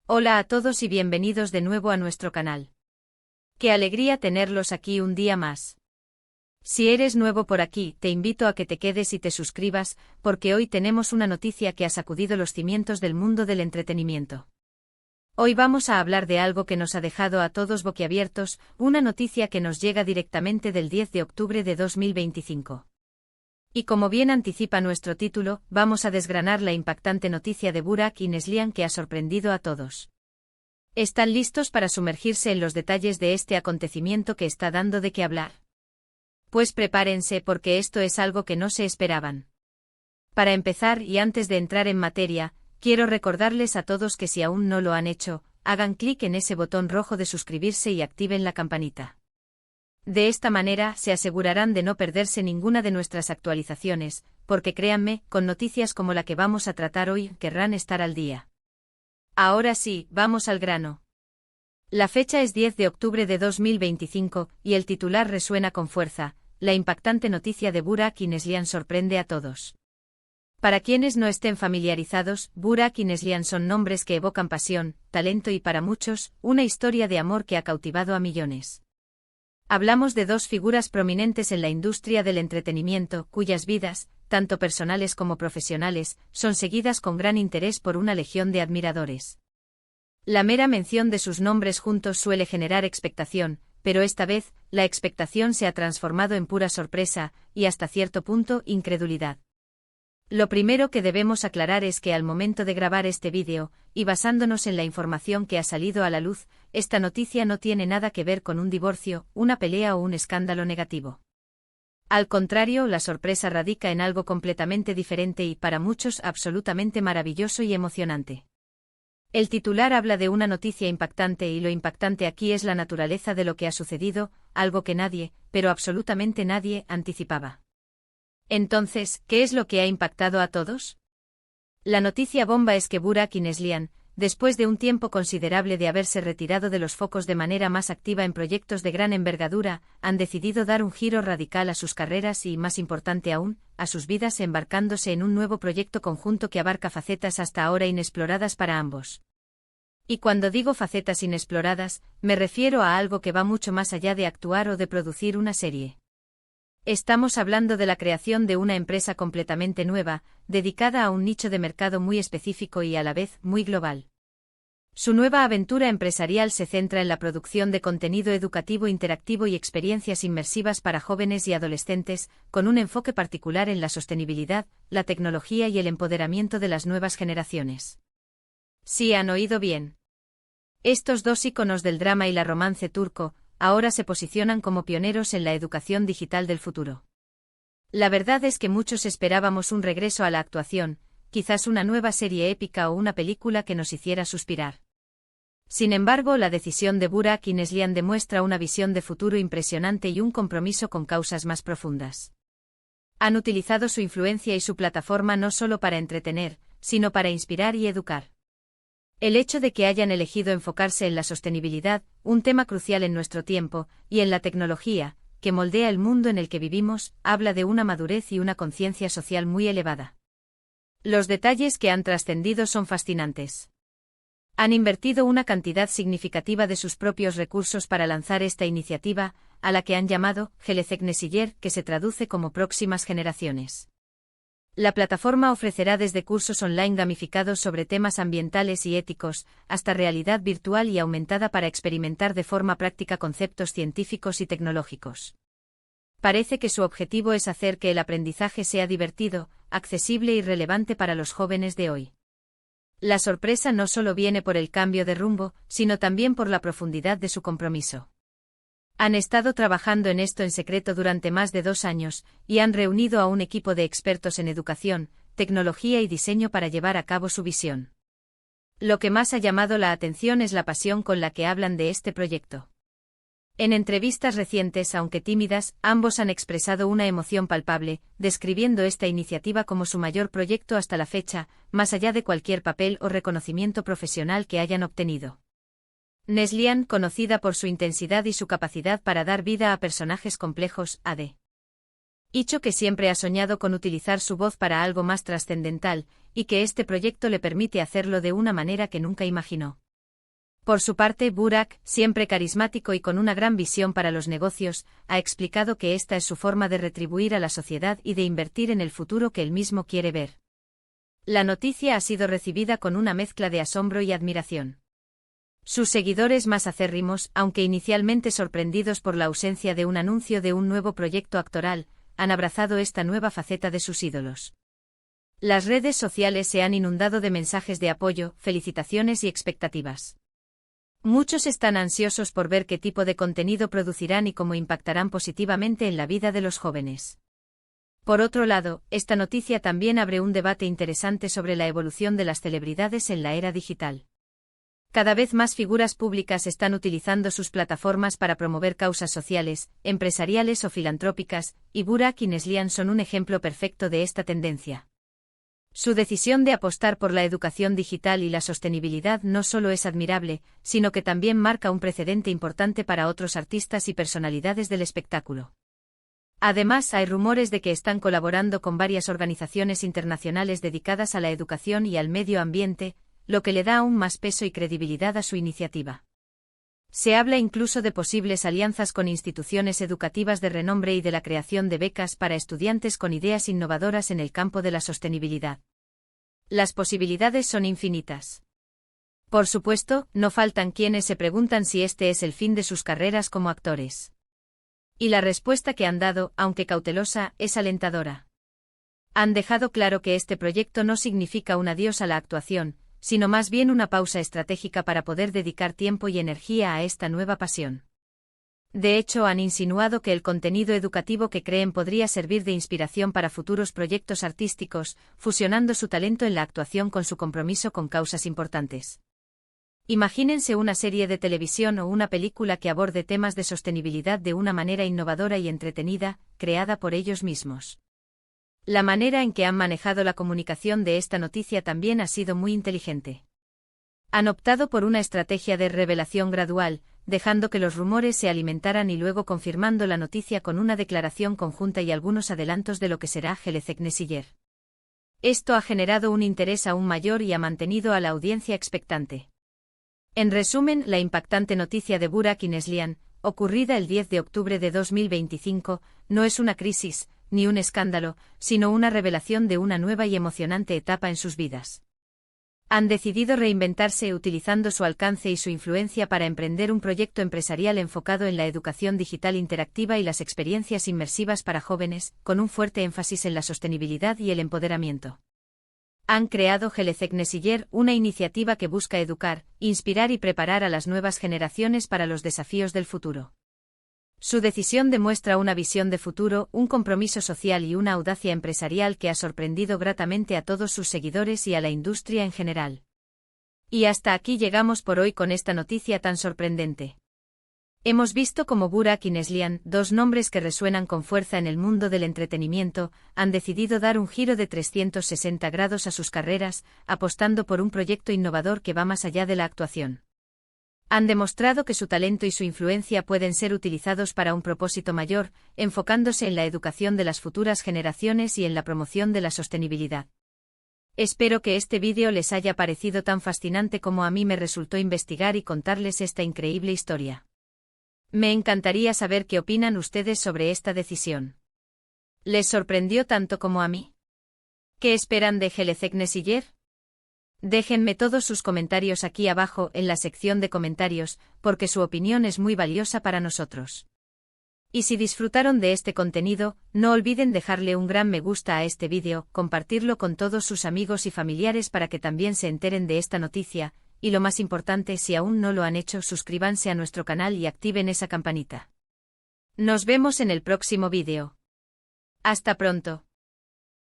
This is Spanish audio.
Hola a todos y bienvenidos de nuevo a nuestro canal. Qué alegría tenerlos aquí un día más. Si eres nuevo por aquí, te invito a que te quedes y te suscribas, porque hoy tenemos una noticia que ha sacudido los cimientos del mundo del entretenimiento. Hoy vamos a hablar de algo que nos ha dejado a todos boquiabiertos, una noticia que nos llega directamente del 10 de octubre de 2025. Y como bien anticipa nuestro título, vamos a desgranar la impactante noticia de Burak y Neslihan que ha sorprendido a todos. ¿Están listos para sumergirse en los detalles de este acontecimiento que está dando de qué hablar? Pues prepárense porque esto es algo que no se esperaban. Para empezar y antes de entrar en materia, quiero recordarles a todos que si aún no lo han hecho, hagan clic en ese botón rojo de suscribirse y activen la campanita. De esta manera se asegurarán de no perderse ninguna de nuestras actualizaciones, porque créanme, con noticias como la que vamos a tratar hoy, querrán estar al día. Ahora sí, vamos al grano. La fecha es 10 de octubre de 2025, y el titular resuena con fuerza: la impactante noticia de Burak y Neslihan sorprende a todos. Para quienes no estén familiarizados, Burak y Neslihan son nombres que evocan pasión, talento y para muchos, una historia de amor que ha cautivado a millones. Hablamos de dos figuras prominentes en la industria del entretenimiento, cuyas vidas, tanto personales como profesionales, son seguidas con gran interés por una legión de admiradores. La mera mención de sus nombres juntos suele generar expectación, pero esta vez, la expectación se ha transformado en pura sorpresa, y hasta cierto punto, incredulidad. Lo primero que debemos aclarar es que al momento de grabar este vídeo, y basándonos en la información que ha salido a la luz, esta noticia no tiene nada que ver con un divorcio, una pelea o un escándalo negativo. Al contrario, la sorpresa radica en algo completamente diferente y, para muchos, absolutamente maravilloso y emocionante. El titular habla de una noticia impactante y lo impactante aquí es la naturaleza de lo que ha sucedido, algo que nadie, pero absolutamente nadie, anticipaba. Entonces, ¿qué es lo que ha impactado a todos? La noticia bomba es que Burak y Neslihan, después de un tiempo considerable de haberse retirado de los focos de manera más activa en proyectos de gran envergadura, han decidido dar un giro radical a sus carreras y, más importante aún, a sus vidas embarcándose en un nuevo proyecto conjunto que abarca facetas hasta ahora inexploradas para ambos. Y cuando digo facetas inexploradas, me refiero a algo que va mucho más allá de actuar o de producir una serie. Estamos hablando de la creación de una empresa completamente nueva, dedicada a un nicho de mercado muy específico y a la vez muy global. Su nueva aventura empresarial se centra en la producción de contenido educativo interactivo y experiencias inmersivas para jóvenes y adolescentes, con un enfoque particular en la sostenibilidad, la tecnología y el empoderamiento de las nuevas generaciones. Sí, han oído bien. Estos dos íconos del drama y la romance turco, ahora se posicionan como pioneros en la educación digital del futuro. La verdad es que muchos esperábamos un regreso a la actuación, quizás una nueva serie épica o una película que nos hiciera suspirar. Sin embargo, la decisión de Burak y Neslihan demuestra una visión de futuro impresionante y un compromiso con causas más profundas. Han utilizado su influencia y su plataforma no solo para entretener, sino para inspirar y educar. El hecho de que hayan elegido enfocarse en la sostenibilidad, un tema crucial en nuestro tiempo, y en la tecnología, que moldea el mundo en el que vivimos, habla de una madurez y una conciencia social muy elevada. Los detalles que han trascendido son fascinantes. Han invertido una cantidad significativa de sus propios recursos para lanzar esta iniciativa, a la que han llamado Gelecek Nesiller, que se traduce como Próximas Generaciones. La plataforma ofrecerá desde cursos online gamificados sobre temas ambientales y éticos, hasta realidad virtual y aumentada para experimentar de forma práctica conceptos científicos y tecnológicos. Parece que su objetivo es hacer que el aprendizaje sea divertido, accesible y relevante para los jóvenes de hoy. La sorpresa no solo viene por el cambio de rumbo, sino también por la profundidad de su compromiso. Han estado trabajando en esto en secreto durante más de 2 años, y han reunido a un equipo de expertos en educación, tecnología y diseño para llevar a cabo su visión. Lo que más ha llamado la atención es la pasión con la que hablan de este proyecto. En entrevistas recientes, aunque tímidas, ambos han expresado una emoción palpable, describiendo esta iniciativa como su mayor proyecto hasta la fecha, más allá de cualquier papel o reconocimiento profesional que hayan obtenido. Neslihan, conocida por su intensidad y su capacidad para dar vida a personajes complejos, ha dicho que siempre ha soñado con utilizar su voz para algo más trascendental, y que este proyecto le permite hacerlo de una manera que nunca imaginó. Por su parte, Burak, siempre carismático y con una gran visión para los negocios, ha explicado que esta es su forma de retribuir a la sociedad y de invertir en el futuro que él mismo quiere ver. La noticia ha sido recibida con una mezcla de asombro y admiración. Sus seguidores más acérrimos, aunque inicialmente sorprendidos por la ausencia de un anuncio de un nuevo proyecto actoral, han abrazado esta nueva faceta de sus ídolos. Las redes sociales se han inundado de mensajes de apoyo, felicitaciones y expectativas. Muchos están ansiosos por ver qué tipo de contenido producirán y cómo impactarán positivamente en la vida de los jóvenes. Por otro lado, esta noticia también abre un debate interesante sobre la evolución de las celebridades en la era digital. Cada vez más figuras públicas están utilizando sus plataformas para promover causas sociales, empresariales o filantrópicas, y Burak y Neslihan son un ejemplo perfecto de esta tendencia. Su decisión de apostar por la educación digital y la sostenibilidad no solo es admirable, sino que también marca un precedente importante para otros artistas y personalidades del espectáculo. Además, hay rumores de que están colaborando con varias organizaciones internacionales dedicadas a la educación y al medio ambiente, lo que le da aún más peso y credibilidad a su iniciativa. Se habla incluso de posibles alianzas con instituciones educativas de renombre y de la creación de becas para estudiantes con ideas innovadoras en el campo de la sostenibilidad. Las posibilidades son infinitas. Por supuesto, no faltan quienes se preguntan si este es el fin de sus carreras como actores. Y la respuesta que han dado, aunque cautelosa, es alentadora. Han dejado claro que este proyecto no significa un adiós a la actuación, sino más bien una pausa estratégica para poder dedicar tiempo y energía a esta nueva pasión. De hecho, han insinuado que el contenido educativo que creen podría servir de inspiración para futuros proyectos artísticos, fusionando su talento en la actuación con su compromiso con causas importantes. Imagínense una serie de televisión o una película que aborde temas de sostenibilidad de una manera innovadora y entretenida, creada por ellos mismos. La manera en que han manejado la comunicación de esta noticia también ha sido muy inteligente. Han optado por una estrategia de revelación gradual, dejando que los rumores se alimentaran y luego confirmando la noticia con una declaración conjunta y algunos adelantos de lo que será Gelecek Nesiller. Esto ha generado un interés aún mayor y ha mantenido a la audiencia expectante. En resumen, la impactante noticia de Burak y Neslihan, ocurrida el 10 de octubre de 2025, no es una crisis, ni un escándalo, sino una revelación de una nueva y emocionante etapa en sus vidas. Han decidido reinventarse utilizando su alcance y su influencia para emprender un proyecto empresarial enfocado en la educación digital interactiva y las experiencias inmersivas para jóvenes, con un fuerte énfasis en la sostenibilidad y el empoderamiento. Han creado Gelecek Nesiller, una iniciativa que busca educar, inspirar y preparar a las nuevas generaciones para los desafíos del futuro. Su decisión demuestra una visión de futuro, un compromiso social y una audacia empresarial que ha sorprendido gratamente a todos sus seguidores y a la industria en general. Y hasta aquí llegamos por hoy con esta noticia tan sorprendente. Hemos visto cómo Burak y Neslihan, dos nombres que resuenan con fuerza en el mundo del entretenimiento, han decidido dar un giro de 360 grados a sus carreras, apostando por un proyecto innovador que va más allá de la actuación. Han demostrado que su talento y su influencia pueden ser utilizados para un propósito mayor, enfocándose en la educación de las futuras generaciones y en la promoción de la sostenibilidad. Espero que este vídeo les haya parecido tan fascinante como a mí me resultó investigar y contarles esta increíble historia. Me encantaría saber qué opinan ustedes sobre esta decisión. ¿Les sorprendió tanto como a mí? ¿Qué esperan de Gelecek Nesiller? Déjenme todos sus comentarios aquí abajo en la sección de comentarios, porque su opinión es muy valiosa para nosotros. Y si disfrutaron de este contenido, no olviden dejarle un gran me gusta a este vídeo, compartirlo con todos sus amigos y familiares para que también se enteren de esta noticia, y lo más importante, si aún no lo han hecho, suscríbanse a nuestro canal y activen esa campanita. Nos vemos en el próximo vídeo. Hasta pronto.